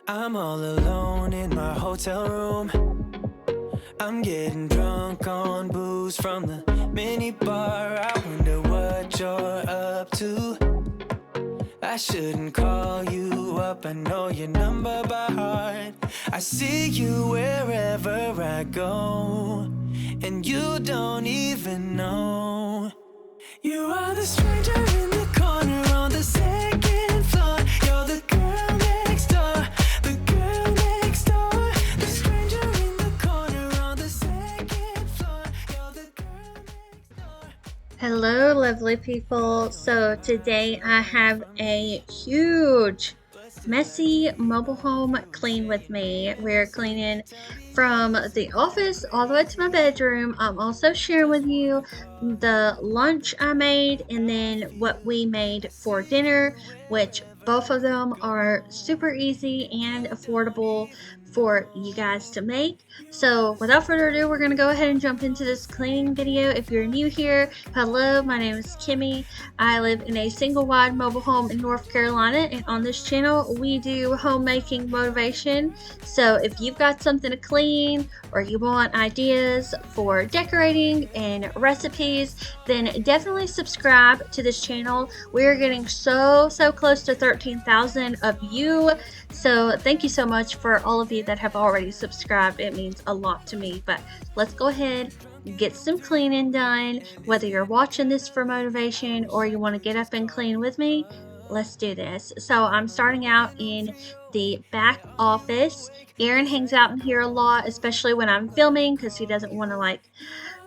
I'm all alone in my hotel room. I'm getting drunk on booze from the mini bar. I wonder what you're up to. I shouldn't call you up, I know your number by heart. I see you wherever I go, and you don't even know. You are the stranger in the corner on the second floor. You're the girl next door, the girl next door. The stranger in the corner on the second floor. You're the girl next door. Hello, lovely people. So, today I have a huge, messy mobile home clean with me. We're cleaning from the office all the way to my bedroom. I'm also sharing with you the lunch I made and then what we made for dinner, which both of them are super easy and affordable for you guys to make. So without further ado, we're going to go ahead and jump into this cleaning video. If you're new here, hello, my name is Kimmy. I live in a single wide mobile home in North Carolina, and on this channel we do homemaking motivation. So if you've got something to clean or you want ideas for decorating and recipes, then definitely subscribe to this channel. We're getting so close to 13,000 of you. So thank you so much for all of you that have already subscribed. It means a lot to me. But let's go ahead, get some cleaning done. Whether you're watching this for motivation or you want to get up and clean with me, let's do this. So I'm starting out in the back office. Aaron hangs out in here a lot, especially when I'm filming, because he doesn't want to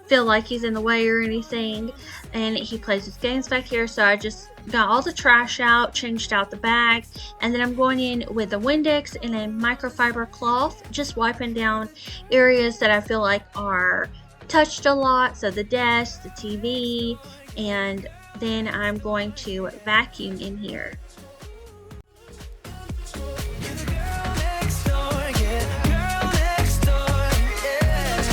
feel like he's in the way or anything, and he plays his games back here. So I just got all the trash out, changed out the bag, and then I'm going in with a Windex and a microfiber cloth, just wiping down areas that I feel like are touched a lot, so the desk, the TV, and then I'm going to vacuum in here. You're the girl next door, yeah, girl next door, yeah.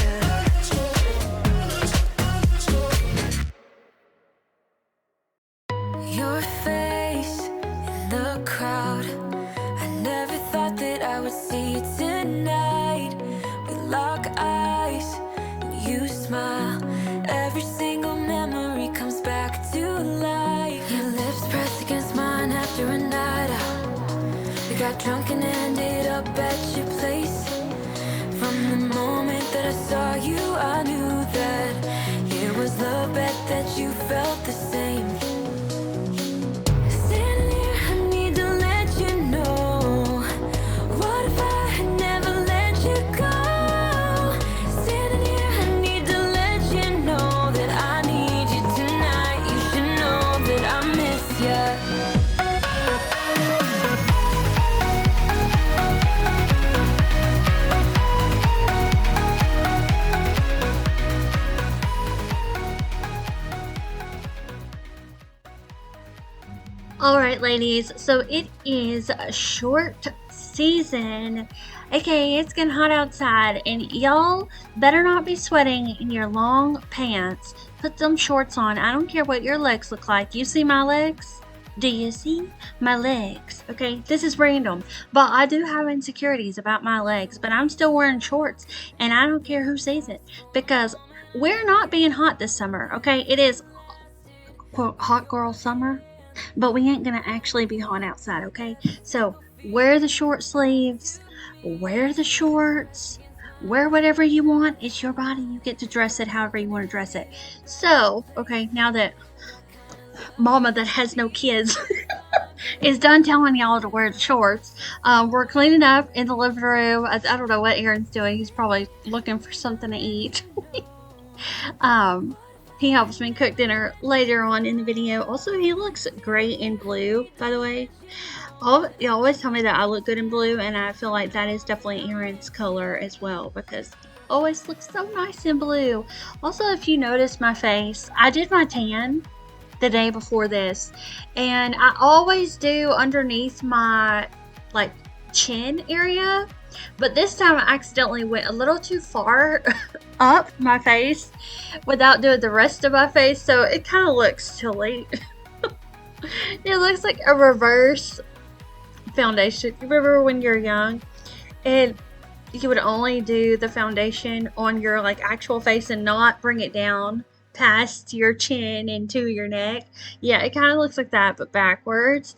Your face in the crowd. I never thought that I would see you tonight. We lock eyes and you smile. Every single memory comes back to life. Your lips pressed against mine after a night out. We got drunk and ended up at your place. From the moment that I saw you, I knew that it was love, bet that you felt the same. Standing here, I need to let you know. What if I had never let you go? Standing here, I need to let you know that I need you tonight. You should know that I miss you. Alright, ladies, so it is a short season, aka it's getting hot outside, and y'all better not be sweating in your long pants. Put them shorts on. I don't care what your legs look like. You see my legs? Do you see my legs? Okay, this is random, but I do have insecurities about my legs, but I'm still wearing shorts, and I don't care who sees it, because we're not being hot this summer, okay? It is, quote, hot girl summer, but we ain't gonna actually be hot outside, okay? So wear the short sleeves, wear the shorts, wear whatever you want. It's your body. You get to dress it however you want to dress it. So, okay, now that mama that has no kids is done telling y'all to wear the shorts, we're cleaning up in the living room. I don't know what Aaron's doing. He's probably looking for something to eat. He helps me cook dinner later on in the video. Also, he looks great in blue, by the way. You always tell me that I look good in blue, and I feel like that is definitely Aaron's color as well, because he always looks so nice in blue. Also, if you notice my face, I did my tan the day before this, and I always do underneath my chin area, but this time I accidentally went a little too far up my face without doing the rest of my face, so it kind of looks silly. It looks like a reverse foundation. You remember when you're young and you would only do the foundation on your like actual face and not bring it down past your chin into your neck? Yeah, it kind of looks like that, but backwards.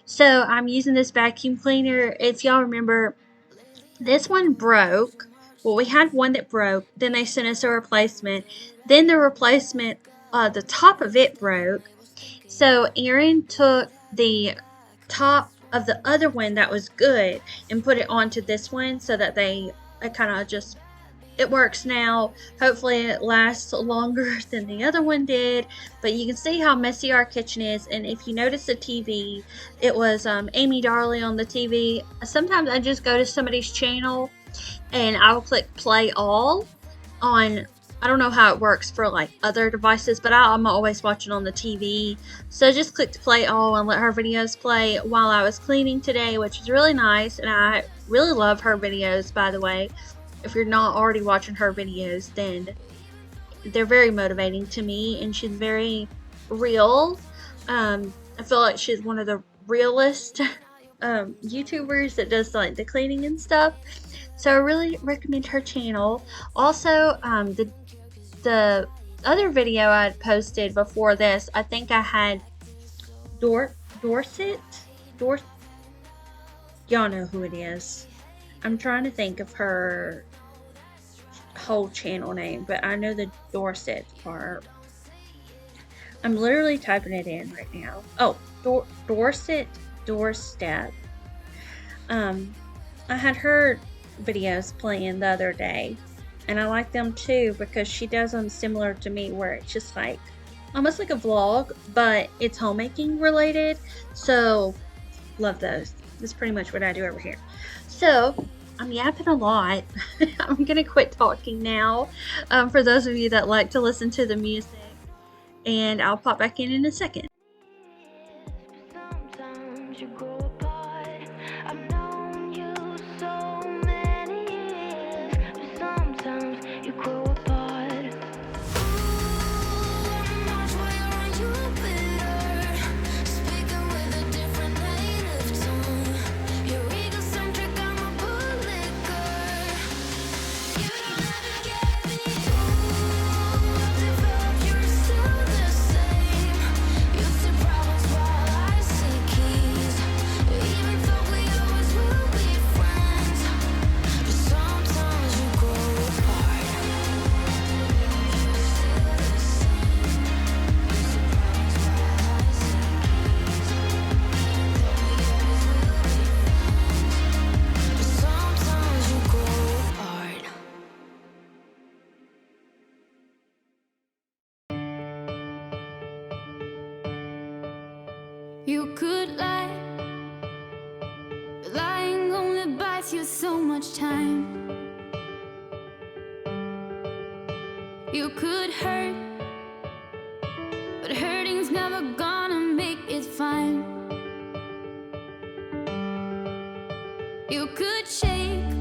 So I'm using this vacuum cleaner. If y'all remember, this one broke. Well, we had one that broke. Then they sent us a replacement. Then the replacement, the top of it broke. So Aaron took the top of the other one that was good and put it onto this one so that it kind of just, it works now. Hopefully it lasts longer than the other one did. But you can see how messy our kitchen is. And if you notice the TV, it was Amy Darley on the TV. Sometimes I just go to somebody's channel and I will click play all on, I don't know how it works for like other devices, but I'm always watching on the TV. So I just clicked play all and let her videos play while I was cleaning today, which is really nice. And I really love her videos, by the way. If you're not already watching her videos, then they're very motivating to me, and she's very real. I feel like she's one of the realest YouTubers that does like the cleaning and stuff. So I really recommend her channel. Also, the other video I had posted before this, I think I had Dorset. Y'all know who it is. I'm trying to think of her whole channel name, but I know the Dorset part. I'm literally typing it in right now. Oh, Dorset Doorstep. I had her videos playing the other day, and I like them too because she does them similar to me, where it's just like almost like a vlog, but it's homemaking related. So love those. That's pretty much what I do over here. So I'm yapping a lot. I'm gonna quit talking now. For those of you that like to listen to the music, and I'll pop back in a second. Sometimes you grow apart. I've known you so many years, but sometimes you grow apart. Ooh, I'm not where you bitter, speaking with a different native tongue. You're egocentric, I'm a bootlicker. You don't ever get me. Ooh, develop, you're still the same. You see problems while I see keys. Even though we always will be friends, but sometimes you grow apart. You're still the same. You see problems while I see keys. Even though we always will be friends, but sometimes you grow apart. You could lie, but lying only buys you so much time. You could hurt, but hurting's never gonna make it fine. You could shake,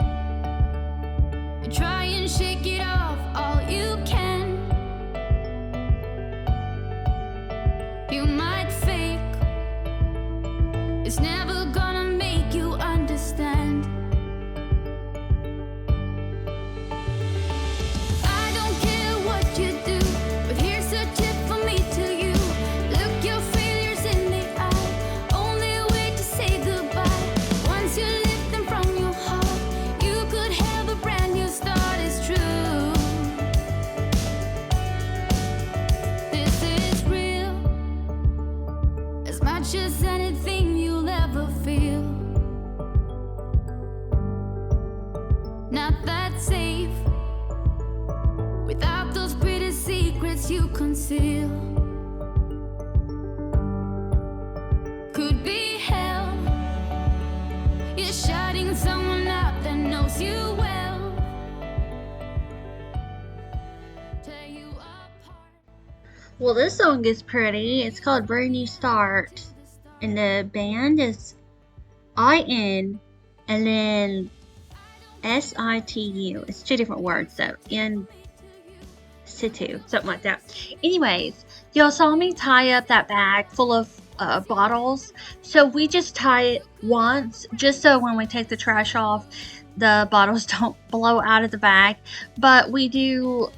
but try and shake it off all you can. You might fake, it's never gonna make you understand. I don't care what you do, but here's a tip from me to you. Look your failures in the eye, only way to say goodbye. Once you lift them from your heart, you could have a brand new start, it's true. This is real, as much as anything you'll ever feel. Not that safe, without those pretty secrets you conceal. Could be hell, you're shutting someone up that knows you well. Tear you apart. Well, this song is pretty. It's called Brand New Start, and the band is IN and then SITU. It's two different words, so in situ, something like that. Anyways, y'all saw me tie up that bag full of bottles. So we just tie it once, just so when we take the trash off, the bottles don't blow out of the bag. But we do,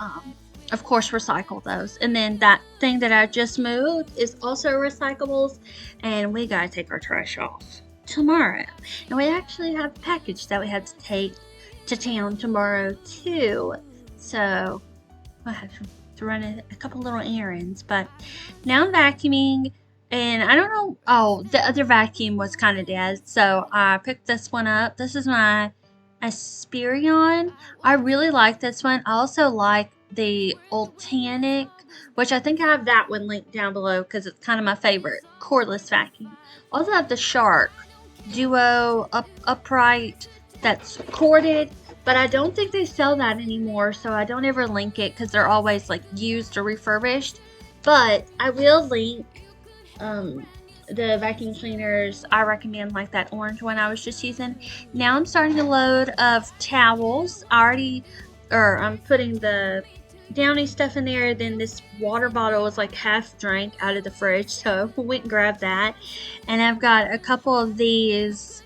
of course, recycle those. And then that thing that I just moved is also recyclables, and we gotta take our trash off tomorrow. And we actually have a package that we have to take to town tomorrow too. So I have to run a couple little errands. But now I'm vacuuming, and I don't know. Oh, the other vacuum was kind of dead, so I picked this one up. This is my Asperion. I really like this one. I also like the Ultanic, which I think I have that one linked down below because it's kind of my favorite cordless vacuum. I also have the Shark Duo upright that's corded, but I don't think they sell that anymore, so I don't ever link it because they're always like used or refurbished. But I will link the vacuum cleaners I recommend, like that orange one I was just using. Now I'm starting to load of towels. I'm putting the Downy stuff in there. Then this water bottle was like half drank out of the fridge, so I went and grabbed that. And I've got a couple of these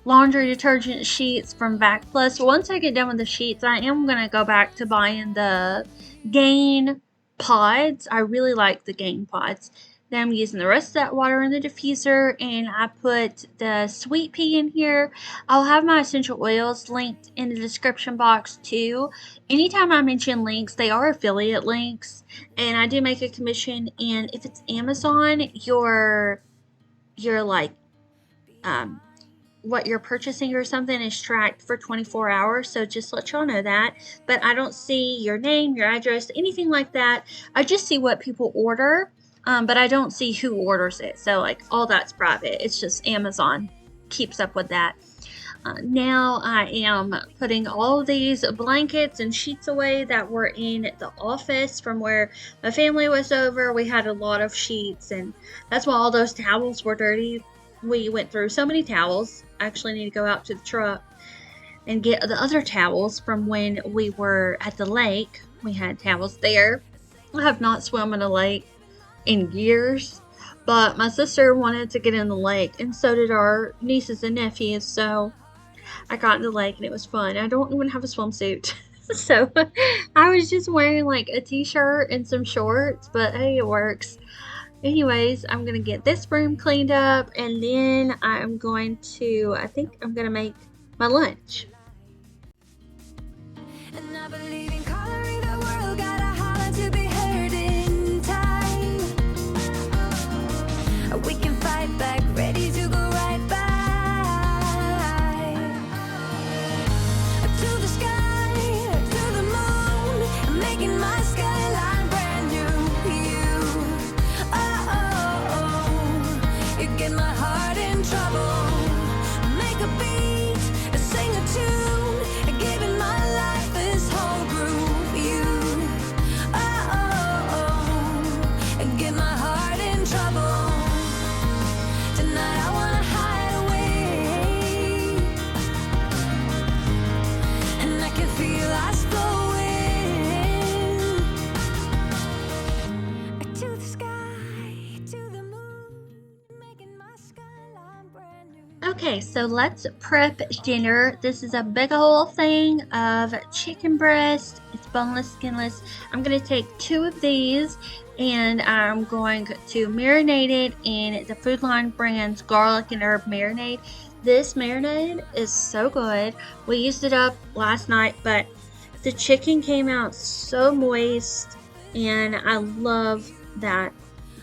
laundry detergent sheets from Vac Plus. Once I get done with the sheets, I am going to go back to buying the Gain pods. I really like the Gain pods. Then I'm using the rest of that water in the diffuser, and I put the sweet pea in here. I'll have my essential oils linked in the description box too. Anytime I mention links, they are affiliate links, and I do make a commission. And if it's Amazon, your like what you're purchasing or something is tracked for 24 hours, so just let y'all know that. But I don't see your name, your address, anything like that. I just see what people order. But I don't see who orders it. So, like, all that's private. It's just Amazon keeps up with that. Now I am putting all these blankets and sheets away that were in the office from where my family was over. We had a lot of sheets, and that's why all those towels were dirty. We went through so many towels. I actually need to go out to the truck and get the other towels from when we were at the lake. We had towels there. I have not swum in a lake in years, but my sister wanted to get in the lake, and so did our nieces and nephews, so I got in the lake and it was fun. I don't even have a swimsuit. So I was just wearing like a t-shirt and some shorts, but hey, it works. Anyways, I'm gonna get this room cleaned up, and then I think I'm gonna make my lunch. And I believe in coloring the world, gotta holler to be heard in time. We can fight back, ready to go right by. To the sky, to the moon, making my skyline brand new. You, you get my heart in trouble. Make a beat, sing a tune, giving my life this whole groove. You, get my heart in trouble. Tonight I wanna hide away, and I can feel us flowing to the sky, to the moon, making my skyline brand new. Okay, so let's prep dinner. This is a big old thing of chicken breast. It's boneless, skinless. I'm going to take 2 of these, and I'm going to marinate it in the Food Line brand's garlic and herb marinade. This marinade is so good. We used it up last night, but the chicken came out so moist, and I love that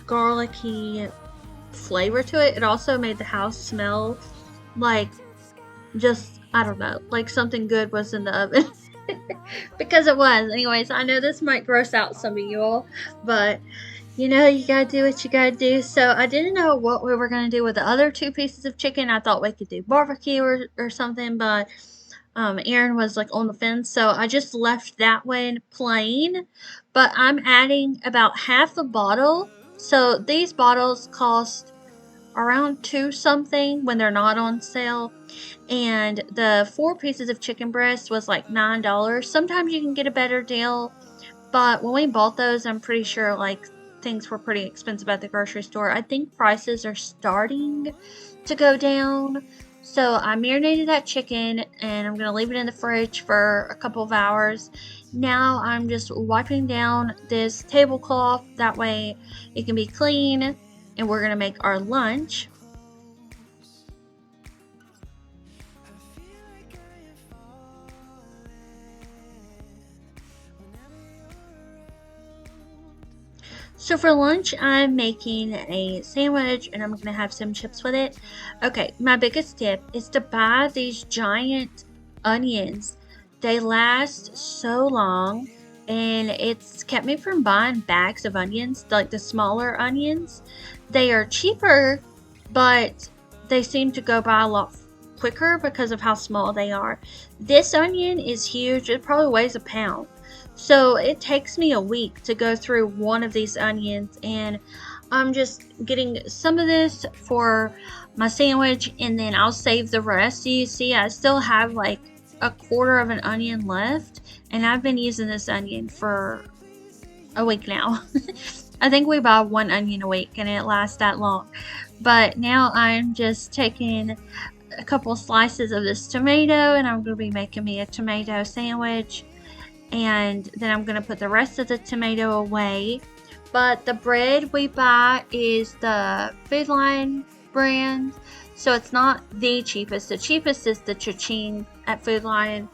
garlicky flavor to it. It also made the house smell like just, I don't know, like something good was in the oven. Because it was. Anyways, I know this might gross out some of you all, but you know, you gotta do what you gotta do. So I didn't know what we were gonna do with the other 2 pieces of chicken. I thought we could do barbecue or something, but Aaron was like on the fence, so I just left that one plain. But I'm adding about half a bottle. So these bottles cost around 2 something when they're not on sale, and the 4 pieces of chicken breast was like $9. Sometimes you can get a better deal, but when we bought those, I'm pretty sure like things were pretty expensive at the grocery store. I think prices are starting to go down. So I marinated that chicken and I'm going to leave it in the fridge for a couple of hours. Now I'm just wiping down this tablecloth. That way it can be clean, and we're going to make our lunch. So for lunch, I'm making a sandwich and I'm going to have some chips with it. Okay, my biggest tip is to buy these giant onions. They last so long, and it's kept me from buying bags of onions, like the smaller onions. They are cheaper, but they seem to go by a lot quicker because of how small they are. This onion is huge. It probably weighs a pound. So it takes me a week to go through one of these onions, and I'm just getting some of this for my sandwich, and then I'll save the rest. So you see, I still have like a quarter of an onion left, and I've been using this onion for a week now. I think we buy one onion a week and it lasts that long. But now I'm just taking a couple slices of this tomato, and I'm going to be making me a tomato sandwich. And then I'm going to put the rest of the tomato away. But the bread we buy is the Food Line brand, so it's not the cheapest. The cheapest is the cha-ching at Food Line,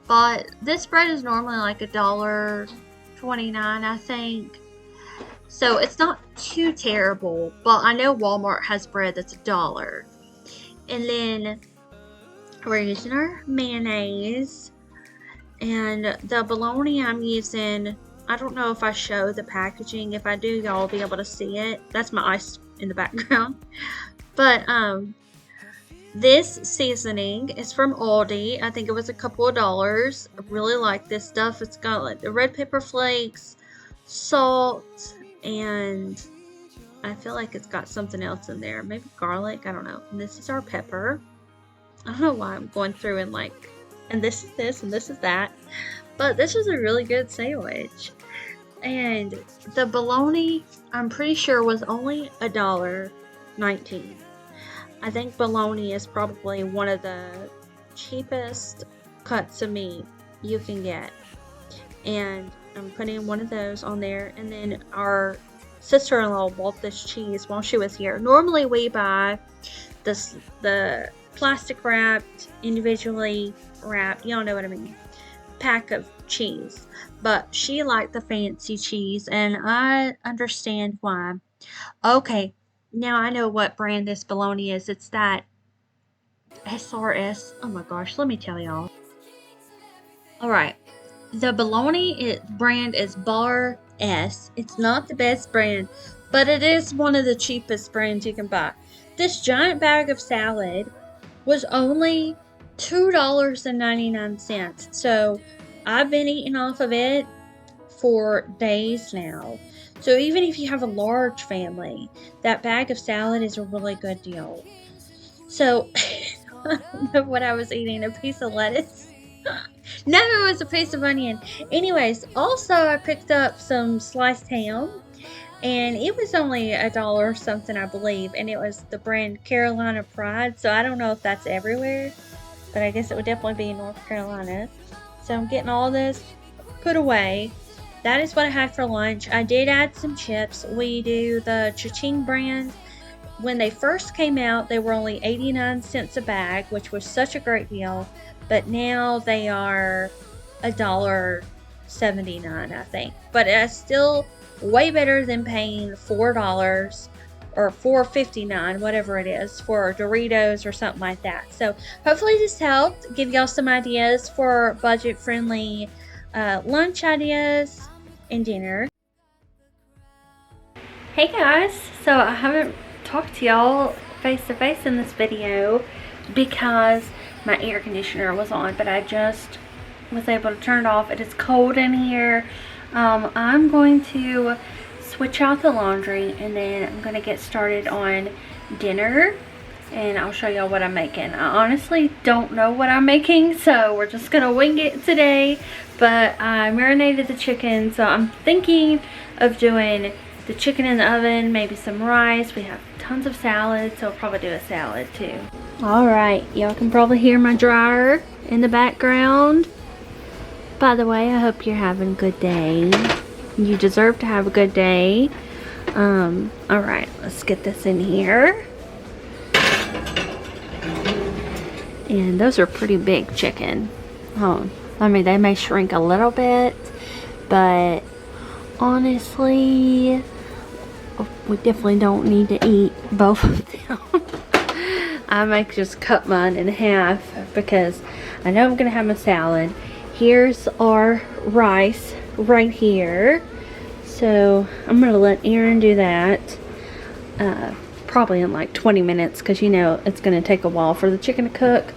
but this bread is normally like $1.29, I think. So it's not too terrible, but I know Walmart has bread that's $1. And then we're using our mayonnaise. And the bologna I'm using, I don't know if I show the packaging. If I do, y'all will be able to see it. That's my ice in the background. But this seasoning is from Aldi. I think it was a couple of dollars. I really like this stuff. It's got like the red pepper flakes, salt, and I feel like it's got something else in there. Maybe garlic. I don't know. And this is our pepper. I don't know why I'm going through and like, and this is this, and this is that. But this is a really good sandwich. And the bologna, I'm pretty sure, was only $1.19. I think bologna is probably one of the cheapest cuts of meat you can get. And I'm putting one of those on there. And then our sister-in-law bought this cheese while she was here. Normally we buy the plastic wrapped, individually wrapped, y'all know what I mean, pack of cheese. But she liked the fancy cheese, and I understand why. Okay, now I know what brand this bologna is. It's that SRS. Oh my gosh, let me tell y'all. Alright, the bologna brand is Bar S. It's not the best brand, but it is one of the cheapest brands you can buy. This giant bag of salad was only $2.99. So I've been eating off of it for days now. So even if you have a large family, that bag of salad is a really good deal. So I don't know what I was eating, a piece of lettuce. No, it was a piece of onion. Anyways, also I picked up some sliced ham, and it was only $1 something, I believe, and it was the brand Carolina Pride. So I don't know if that's everywhere, but I guess it would definitely be in North Carolina. So I'm getting all this put away. That is what I had for lunch. I did add some chips. We do the cha-ching brand. When they first came out, they were only 89 cents a bag, which was such a great deal. But now they are $1.79, I think. But it's still way better than paying $4 or $4.59, whatever it is, for Doritos or something like that. So hopefully this helped give y'all some ideas for budget-friendly lunch ideas and dinner. Hey guys, so I haven't talked to y'all face-to-face in this video because my air conditioner was on, but I just was able to turn it off. It is cold in here. I'm going to switch out the laundry, and then I'm going to get started on dinner, and I'll show y'all what I'm making. I honestly don't know what I'm making, so we're just going to wing it today. But I marinated the chicken, so I'm thinking of doing the chicken in the oven, maybe some rice. We have tons of salad, so I'll probably do a salad too. Alright, y'all can probably hear my dryer in the background. By the way, I hope you're having a good day. You deserve to have a good day. Alright, let's get this in here. And those are pretty big chicken. Oh, I mean, they may shrink a little bit, but honestly, we definitely don't need to eat both of them. I might just cut mine in half because I know I'm gonna have my salad. Here's our rice right here. So I'm gonna let Aaron do that. Probably in like 20 minutes because you know it's gonna take a while for the chicken to cook.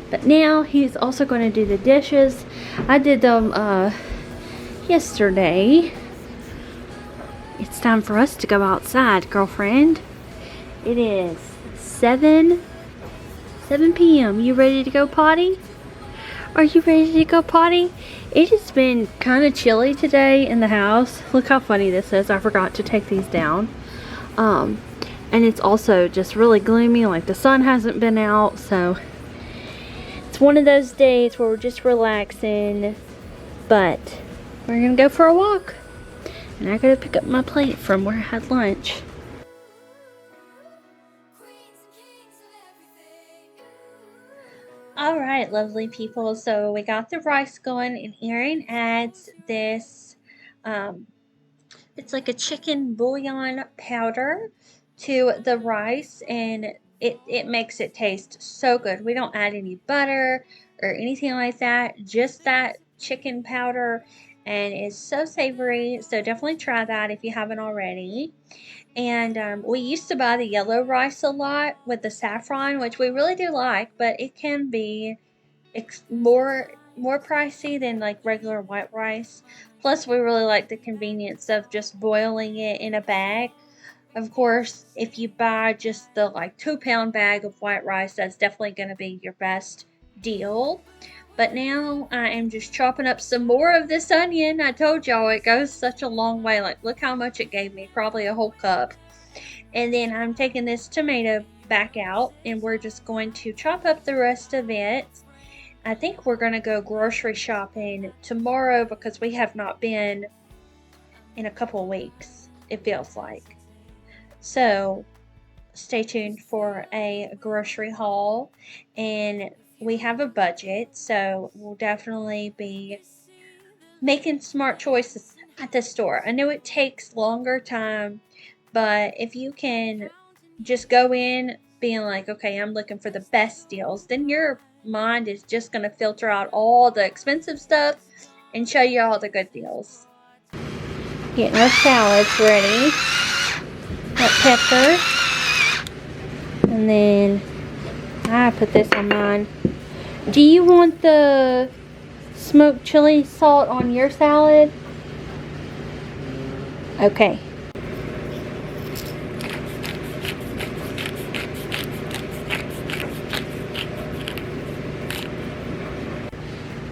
But now he's also gonna do the dishes. I did them yesterday. It's time for us to go outside, girlfriend. It is 7 p.m. You ready to go potty? Are you ready to go potty? It has been kind of chilly today in the house. Look how funny this is. I forgot to take these down. And it's also just really gloomy, like the sun hasn't been out, so it's one of those days where we're just relaxing, but we're gonna go for a walk. And I gotta pick up my plate from where I had lunch. Alright, lovely people, so we got the rice going and Aaron adds this, it's like a chicken bouillon powder to the rice, and it makes it taste so good. We don't add any butter or anything like that, just that chicken powder, and it's so savory. So definitely try that if you haven't already. And we used to buy the yellow rice a lot with the saffron, which we really do like, but it can be more pricey than like regular white rice. Plus we really like the convenience of just boiling it in a bag. Of course, if you buy just the like 2-pound bag of white rice, that's definitely going to be your best deal. But now I am just chopping up some more of this onion. I told y'all it goes such a long way. Like, look how much it gave me. Probably a whole cup. And then I'm taking this tomato back out, and we're just going to chop up the rest of it. I think we're going to go grocery shopping tomorrow because we have not been in a couple weeks, it feels like. So stay tuned for a grocery haul, and we have a budget, so we'll definitely be making smart choices at the store. I know it takes longer time, but if you can just go in being like, okay, I'm looking for the best deals, then your mind is just going to filter out all the expensive stuff and show you all the good deals. Getting our salads ready. That pepper. And then I put this on mine. Do you want the smoked chili salt on your salad? Okay.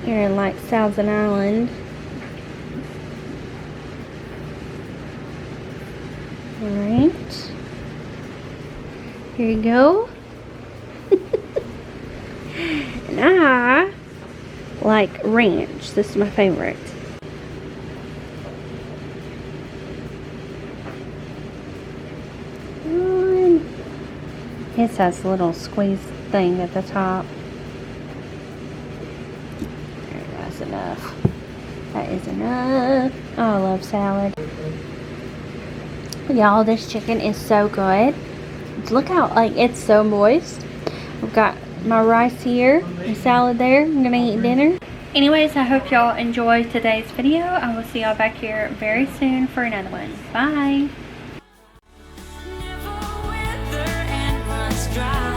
Aaron likes Thousand Island. Alright. Here you go. And I like ranch. This is my favorite. It has a little squeeze thing at the top. There, that's enough. That is enough. Oh, I love salad. Y'all, this chicken is so good. Look how, like, it's so moist. I've got my rice here, the salad there. I'm gonna eat dinner. Anyways, I hope y'all enjoyed today's video. I will see y'all back here very soon for another one. Bye. Never wither and runs dry.